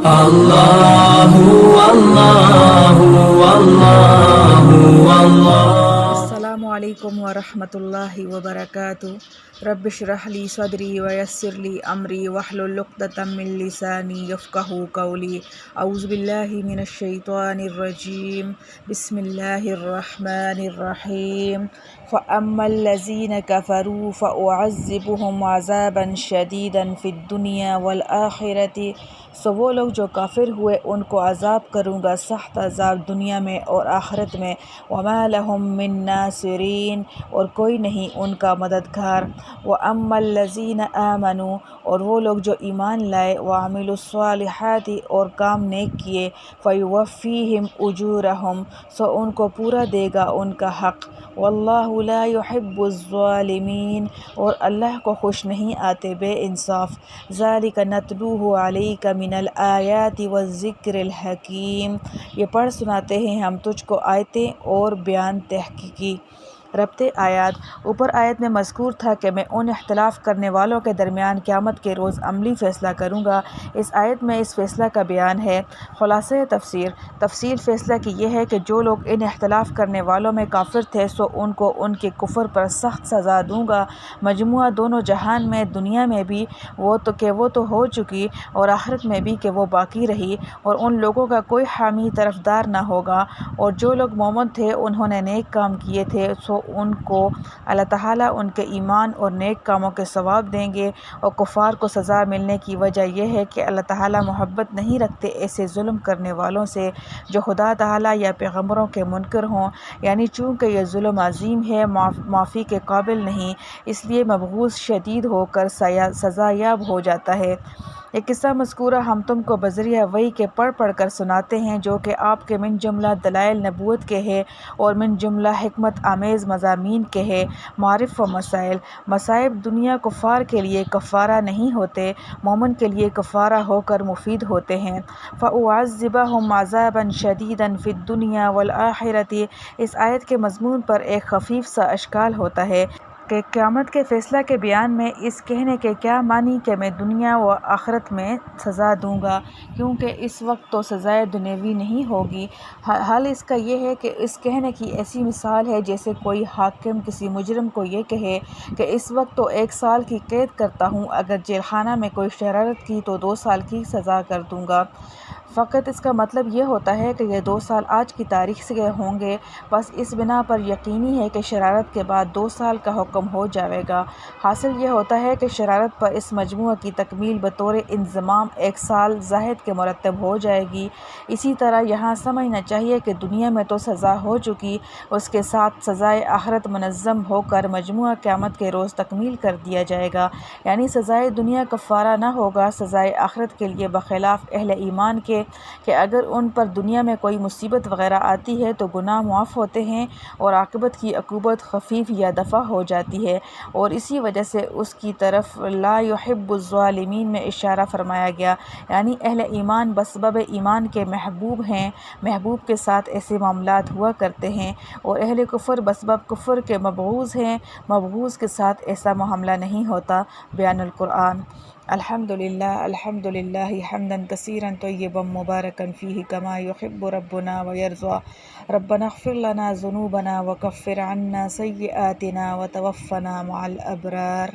اللہ اللہ اللہ اللہ۔ السلام علیکم ورحمۃ اللہ وبرکاتہ۔ رب اشرح لی صدری ویسر لی امری واحلل عقدۃ من لسانی یفقہوا قولی۔ اعوذ باللہ من الشیطان الرجیم، بسم اللہ الرحمن الرحیم۔ فَأَمَّا الَّذِينَ كَفَرُوا فَأُعَذِّبُهُمْ عَذَابًا شَدِيدًا فِي الدُّنْيَا وَالْآخِرَةِ، سو وہ لوگ جو کافر ہوئے ان کو عذاب کروں گا سخت عذاب دنیا میں اور آخرت میں، وَمَا لَهُم مِّن نَاصِرِينَ، اور کوئی نہیں ان کا مددگار۔ وَأَمَّا الَّذِينَ آمَنُوا، اور وہ لوگ جو ایمان لائے، وَعَمِلُوا الصَّالِحَاتِ، اور کام نیک کیے، فَيُوَفِّيهِمْ أُجُورَهُمْ، سو ان کو پورا دے گا ان کا حق۔ وَاللَّهُ لَا يُحِبُّ الظَّالِمِينَ، اور اللہ کو خوش نہیں آتے بے انصاف۔ ذَلِكَ نَتْلُوهُ عَلَيْكَ مِنَ الْآيَاتِ وَالذِّكْرِ الْحَكِيمِ، یہ پڑھ سناتے ہیں ہم تجھ کو آیتیں اور بیان تحقیقی۔ ربط آیات، اوپر آیت میں مذکور تھا کہ میں ان اختلاف کرنے والوں کے درمیان قیامت کے روز عملی فیصلہ کروں گا۔ اس آیت میں اس فیصلہ کا بیان ہے۔ خلاصہ تفصیل فیصلہ کی یہ ہے کہ جو لوگ ان اختلاف کرنے والوں میں کافر تھے سو ان کو ان کے کفر پر سخت سزا دوں گا، مجموعہ دونوں جہان میں، دنیا میں بھی وہ تو ہو چکی اور آخرت میں بھی کہ وہ باقی رہی، اور ان لوگوں کا کوئی حامی طرفدار نہ ہوگا۔ اور جو لوگ مومن تھے انہوں نے نیک کام کیے تھے سو ان کو اللہ تعالیٰ ان کے ایمان اور نیک کاموں کے ثواب دیں گے، اور کفار کو سزا ملنے کی وجہ یہ ہے کہ اللہ تعالیٰ محبت نہیں رکھتے ایسے ظلم کرنے والوں سے جو خدا تعالیٰ یا پیغمبروں کے منکر ہوں، یعنی چونکہ یہ ظلم عظیم ہے، معافی کے قابل نہیں، اس لیے مبغوض شدید ہو کر سزا یاب ہو جاتا ہے۔ یہ قصہ مذکورہ ہم تم کو بذریعہ وحی کے پڑھ کر سناتے ہیں جو کہ آپ کے من جملہ دلائل نبوت کے ہے اور من جملہ حکمت آمیز مضامین کے ہے۔ معارف و مصائب دنیا کفار کے لیے کفارہ نہیں ہوتے، مومن کے لیے کفارہ ہو کر مفید ہوتے ہیں۔ فَأُعَذِّبَهُمْ عَذَابًا شَدِيدًا فِي الدُّنْيَا وَالْآخِرَةِ، اس آیت کے مضمون پر ایک خفیف سا اشکال ہوتا ہے کہ قیامت کے فیصلہ کے بیان میں اس کہنے کے کیا معنی کہ میں دنیا و آخرت میں سزا دوں گا، کیونکہ اس وقت تو سزائے دنیوی نہیں ہوگی۔ حل اس کا یہ ہے کہ اس کہنے کی ایسی مثال ہے جیسے کوئی حاکم کسی مجرم کو یہ کہے کہ اس وقت تو 1 سال کی قید کرتا ہوں، اگر جیل خانہ میں کوئی شرارت کی تو 2 سال کی سزا کر دوں گا۔ فقط اس کا مطلب یہ ہوتا ہے کہ یہ 2 سال آج کی تاریخ سے ہوں گے، بس اس بنا پر یقینی ہے کہ شرارت کے بعد 2 سال کا حکم ہو جائے گا۔ حاصل یہ ہوتا ہے کہ شرارت پر اس مجموعہ کی تکمیل بطور انضمام 1 سال زائد کے مرتب ہو جائے گی۔ اسی طرح یہاں سمجھنا چاہیے کہ دنیا میں تو سزا ہو چکی، اس کے ساتھ سزائے آخرت منظم ہو کر مجموعہ قیامت کے روز تکمیل کر دیا جائے گا، یعنی سزائے دنیا کفارہ نہ ہوگا سزائے آخرت کے لیے، بخلاف اہل ایمان کے کہ اگر ان پر دنیا میں کوئی مصیبت وغیرہ آتی ہے تو گناہ معاف ہوتے ہیں اور عاقبت کی عقوبت خفیف یا دفع ہو جاتی ہے، اور اسی وجہ سے اس کی طرف لا یحب الظالمین میں اشارہ فرمایا گیا، یعنی اہل ایمان بسبب ایمان کے محبوب ہیں، محبوب کے ساتھ ایسے معاملات ہوا کرتے ہیں، اور اہل کفر بسبب کفر کے مبغوض ہیں، مبغوض کے ساتھ ایسا معاملہ نہیں ہوتا۔ بیان القرآن۔ الحمدللہ حمدا کثیرا طیبا مبارکا فیہ کما یحب ربنا ویرضی۔ ربنا اغفر لنا ذنوبنا وکفر عنا سیئاتنا وتوفنا مع الابرار۔